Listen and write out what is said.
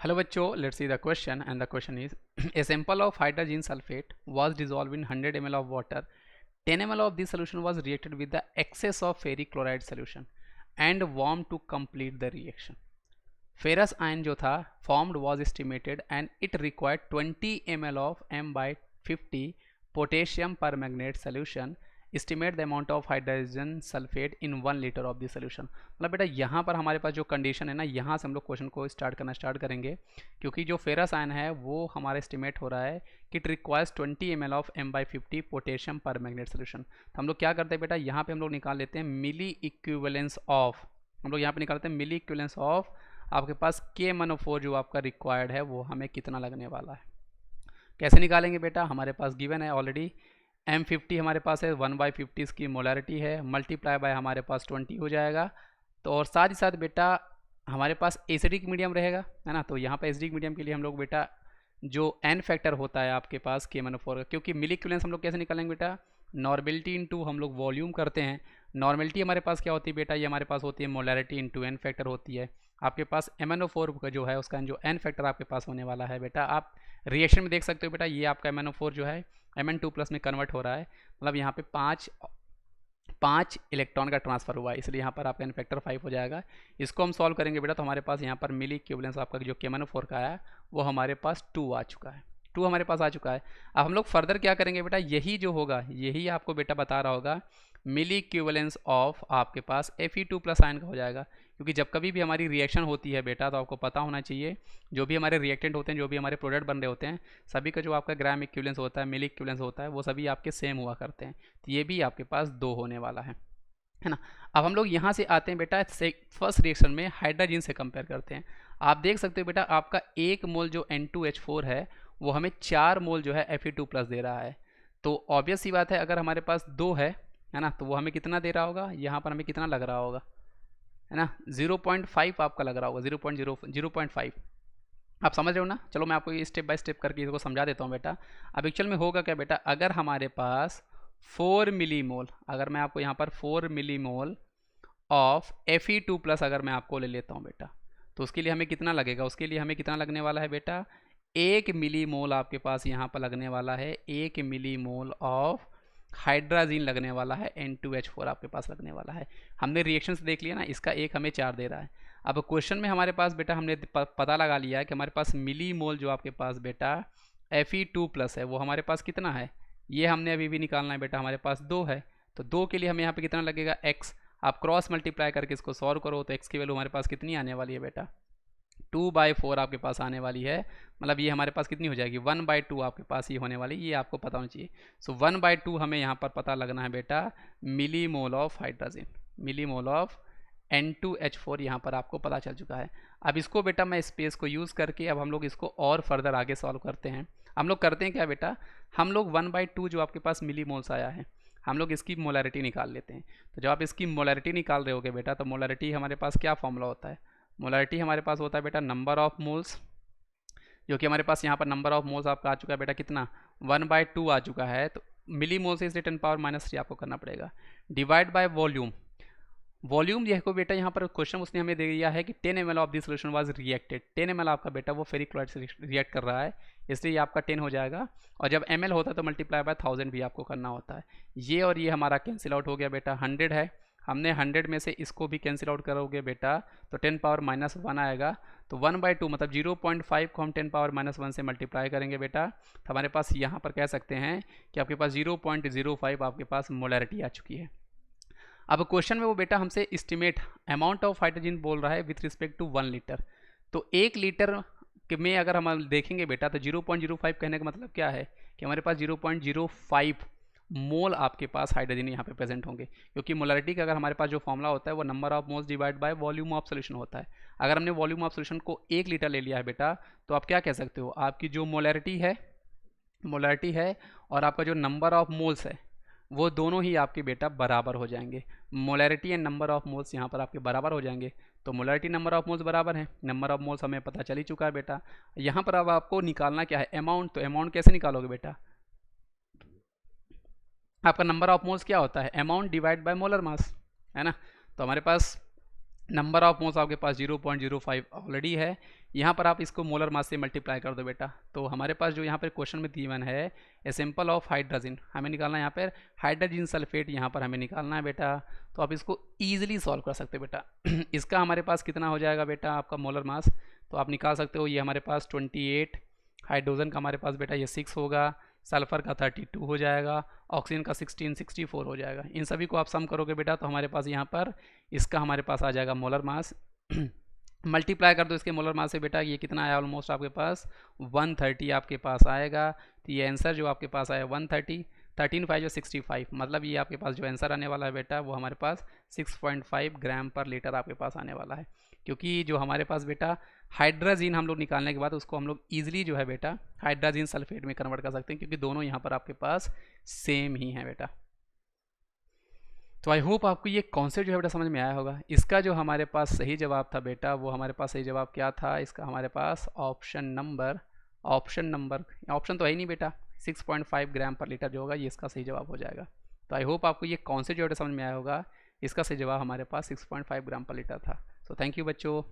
Hello बच्चों, let's see the question and the question is a sample of hydrogen sulfate was dissolved in 100 ml of water. 10 ml of this solution was reacted with the excess of ferric chloride solution and warmed to complete the reaction. Ferrous ion जो था formed was estimated and it required 20 ml of m by 50 potassium permanganate solution. Estimate the amount of hydrogen sulfate in 1 liter of the solution. मतलब बेटा यहाँ पर हमारे पास जो condition है ना, यहाँ से हम लोग क्वेश्चन को स्टार्ट करेंगे, क्योंकि जो फेरस आयन है वो हमारा एस्टिमेट हो रहा है कि it requires 20 ml of m/50 potassium पर मैग्नेट सोल्यूशन. तो हम लोग क्या करते हैं बेटा, यहाँ पे हम लोग निकाल लेते हैं मिली इक्विवेलेंस ऑफ. हम लोग यहाँ पे निकालते हैं मिली इक्विवेलेंस ऑफ आपके पास KMnO4 जो आपका रिक्वायर्ड है वो हमें कितना लगने वाला है. कैसे निकालेंगे बेटा, हमारे पास गिवन है ऑलरेडी M50 हमारे पास है 1/50 इसकी मोलरिटी है, मल्टीप्लाई बाय हमारे पास 20 हो जाएगा. तो और साथ ही साथ बेटा हमारे पास एसिडिक मीडियम रहेगा, है ना. तो यहाँ पर एसिडिक मीडियम के लिए हम लोग बेटा जो एन फैक्टर होता है आपके पास KMnO4 का, क्योंकि मिली इक्विवेलेंस हम लोग कैसे निकालेंगे बेटा, नॉर्मेलिटी इंटू हम लोग वॉल्यूम करते हैं. नॉर्मेलिटी हमारे पास क्या होती है बेटा, ये हमारे पास होती है मोलरिटी इंटू एन फैक्टर होती है. आपके पास MnO4 का जो है उसका जो एन फैक्टर आपके पास होने वाला है बेटा, आप रिएक्शन में देख सकते हो बेटा, ये आपका MnO4 जो है Mn2+ में कन्वर्ट हो रहा है. मतलब यहाँ पे पाँच इलेक्ट्रॉन का ट्रांसफर हुआ है, इसलिए यहाँ पर आपका एन फैक्टर 5 हो जाएगा. इसको हम सॉल्व करेंगे बेटा, तो हमारे पास यहाँ पर मिली इक्विवेलेंस आपका जो KMnO4 का आया वो हमारे पास 2 आ चुका है. 2 हमारे पास आ चुका है. अब हम लोग फर्दर क्या करेंगे बेटा, यही जो होगा यही आपको बेटा बता रहा होगा मिली इक्विवेलेंस ऑफ आपके पास Fe2+ आयन का हो जाएगा. क्योंकि जब कभी भी हमारी रिएक्शन होती है बेटा, तो आपको पता होना चाहिए जो भी हमारे रिएक्टेंट होते हैं, जो भी हमारे प्रोडक्ट बन रहे होते हैं, सभी का जो आपका ग्राम इक्विवेलेंस होता है, मिली इक्विवेलेंस होता है, वो सभी आपके सेम हुआ करते हैं. तो ये भी आपके पास 2 होने वाला है ना. अब हम लोग यहाँ से आते हैं बेटा फर्स्ट रिएक्शन में हाइड्रोजन से कंपेयर करते हैं. आप देख सकते हो बेटा आपका 1 मोल जो N2H4 है वो हमें 4 मोल जो है Fe2+ दे रहा है. तो ऑब्वियस सी बात है, अगर हमारे पास 2 है ना, तो वो हमें कितना दे रहा होगा, यहाँ पर हमें कितना लग रहा होगा, है ना, 0.5 आपका लग रहा होगा, 0.5. आप समझ रहे हो ना. चलो मैं आपको ये स्टेप बाय स्टेप करके इसको समझा देता हूँ बेटा. अब एक्चुअल में होगा क्या बेटा, अगर हमारे पास 4 मिलीमोल, अगर मैं आपको यहाँ पर 4 मिलीमोल ऑफ Fe2+ अगर मैं आपको ले लेता हूँ बेटा, तो उसके लिए हमें कितना लगेगा, उसके लिए हमें कितना लगने वाला है बेटा, 1 मिलीमोल आपके पास यहाँ पर लगने वाला है. 1 मिलीमोल ऑफ हाइड्रोजन लगने वाला है, N2H4 आपके पास लगने वाला है. हमने रिएक्शन से देख लिया ना, इसका एक हमें 4 दे रहा है. अब क्वेश्चन में हमारे पास बेटा हमने पता लगा लिया है कि हमारे पास मिलीमोल जो आपके पास बेटा Fe2+ है वो हमारे पास कितना है, ये हमने अभी भी निकालना है बेटा. हमारे पास 2 है, तो 2 के लिए हमें यहाँ पे कितना लगेगा, x. आप क्रॉस मल्टीप्लाई करके इसको सॉल्व करो तो x की वैल्यू हमारे पास कितनी आने वाली है बेटा, 2/4 आपके पास आने वाली है. मतलब ये हमारे पास कितनी हो जाएगी, 1/2 आपके पास ही होने वाली, ये आपको पता होना चाहिए. सो 1/2 हमें यहाँ पर पता लगना है बेटा millimole of hydrogen, millimole of N2H4 यहाँ पर आपको पता चल चुका है. अब इसको बेटा मैं स्पेस को यूज़ करके अब हम लोग इसको और फर्दर आगे सॉल्व करते हैं. हम लोग करते हैं क्या बेटा, हम लोग 1/2 जो आपके पास मिलीमोल्स आया है, हम लोग इसकी मोलरिटी निकाल लेते हैं. तो जब आप इसकी मोलरिटी निकाल रहे होगे बेटा, तो मोलरिटी हमारे पास क्या फॉर्मूला होता है, मोलरिटी हमारे पास होता है बेटा नंबर ऑफ मोल्स, जो कि हमारे पास यहाँ पर नंबर ऑफ मोल्स आपका आ चुका है बेटा कितना, 1/2 आ चुका है. तो मिली मोल से इसलिए 10⁻³ आपको करना पड़ेगा, डिवाइड बाय वॉल्यूम. वॉल्यूम देखो बेटा, यहाँ पर क्वेश्चन उसने हमें दे दिया है कि 10 ml of this solution was reacted. 10 ml आपका बेटा वो फेरिक क्लोराइड से रिएक्ट कर रहा है, इसलिए ये आपका 10 हो जाएगा. और जब ml होता है तो मल्टीप्लाई बाय 1000 भी आपको करना होता है. ये और ये हमारा कैंसिल आउट हो गया बेटा. 100 है, हमने 100 में से इसको भी कैंसिल आउट करोगे बेटा तो 10⁻⁻1 आएगा. तो 1/2 मतलब 0.5 को हम 10⁻⁻1 से मल्टीप्लाई करेंगे बेटा, तो हमारे पास यहाँ पर कह सकते हैं कि आपके पास 0.05 आपके पास मोलरिटी आ चुकी है. अब क्वेश्चन में वो बेटा हमसे एस्टिमेट अमाउंट ऑफ हाइड्रोजन बोल रहा है विथ रिस्पेक्ट टू 1 लीटर. तो 1 लीटर में अगर हम देखेंगे बेटा तो 0.05 कहने का मतलब क्या है कि हमारे पास 0.05 मोल आपके पास हाइड्रोजन यहाँ पे प्रेजेंट होंगे. क्योंकि मोलरिटी का अगर हमारे पास जो फॉर्मूला होता है वो number of moles divide by volume of solution होता है. अगर हमने वॉल्यूम ऑफ सोल्यूशन को 1 लीटर ले लिया है बेटा, तो आप क्या कह सकते हो, आपकी जो मोलरिटी है और आपका जो नंबर ऑफ मोल्स है वो दोनों ही आपके बेटा बराबर हो जाएंगे. Molarity and number of moles यहाँ पर आपके बराबर हो जाएंगे. तो मोलरिटी नंबर ऑफ मोल्स बराबर है, नंबर ऑफ मोल्स हमें पता चल ही चुका है बेटा. यहाँ पर अब आपको निकालना क्या है, अमाउंट. तो अमाउंट कैसे निकालोगे बेटा, आपका नंबर ऑफ मोल्स क्या होता है, amount divide by molar mass, है ना. तो हमारे पास नंबर ऑफ मोल्स आपके पास 0.05 ऑलरेडी है। यहाँ पर आप इसको मोलर मास से मल्टीप्लाई कर दो बेटा। तो हमारे पास जो यहाँ पर क्वेश्चन में गिवन है ए सैंपल ऑफ हाइड्रोजन, हमें निकालना है यहाँ पर हाइड्रोजन सल्फेट, यहाँ पर हमें निकालना है बेटा। तो आप इसको ईजिली सॉल्व कर सकते हो बेटा। इसका हमारे पास कितना हो जाएगा बेटा आपका मोलर मास, तो आप निकाल सकते हो। ये हमारे पास 28, हाइड्रोजन का हमारे पास बेटा ये 6 होगा, सल्फ़र का 32 हो जाएगा, ऑक्सीजन का 16, 64 हो जाएगा। इन सभी को आप सम करोगे बेटा तो हमारे पास यहाँ पर इसका हमारे पास आ जाएगा मोलर मास। मल्टीप्लाई कर दो इसके मोलर मास से बेटा, ये कितना आया ऑलमोस्ट आपके पास 130 आपके पास आएगा। तो ये आंसर जो आपके पास आया 130, 13 5 65, मतलब ये आपके पास जो आंसर आने वाला है बेटा वो हमारे पास 6.5 ग्राम पर लीटर आपके पास आने वाला है। क्योंकि जो हमारे पास बेटा हाइड्रोजन हम लोग निकालने के बाद उसको हम लोग ईजिली जो है बेटा हाइड्रोजन सल्फेट में कन्वर्ट कर सकते हैं, क्योंकि दोनों यहाँ पर आपके पास सेम ही है बेटा। तो आई होप आपको ये कॉन्सेप्ट जो है बेटा समझ में आया होगा। इसका जो हमारे पास सही जवाब था बेटा, वो हमारे पास सही जवाब क्या था इसका, हमारे पास ऑप्शन तो है ही नहीं बेटा, 6.5 ग्राम पर लीटर जो होगा ये इसका सही जवाब हो जाएगा। तो आई होप आपको ये कॉन्सेप्ट जो है समझ में आया होगा। इसका सही जवाब हमारे पास 6.5 ग्राम पर लीटर था। सो थैंक यू बच्चों।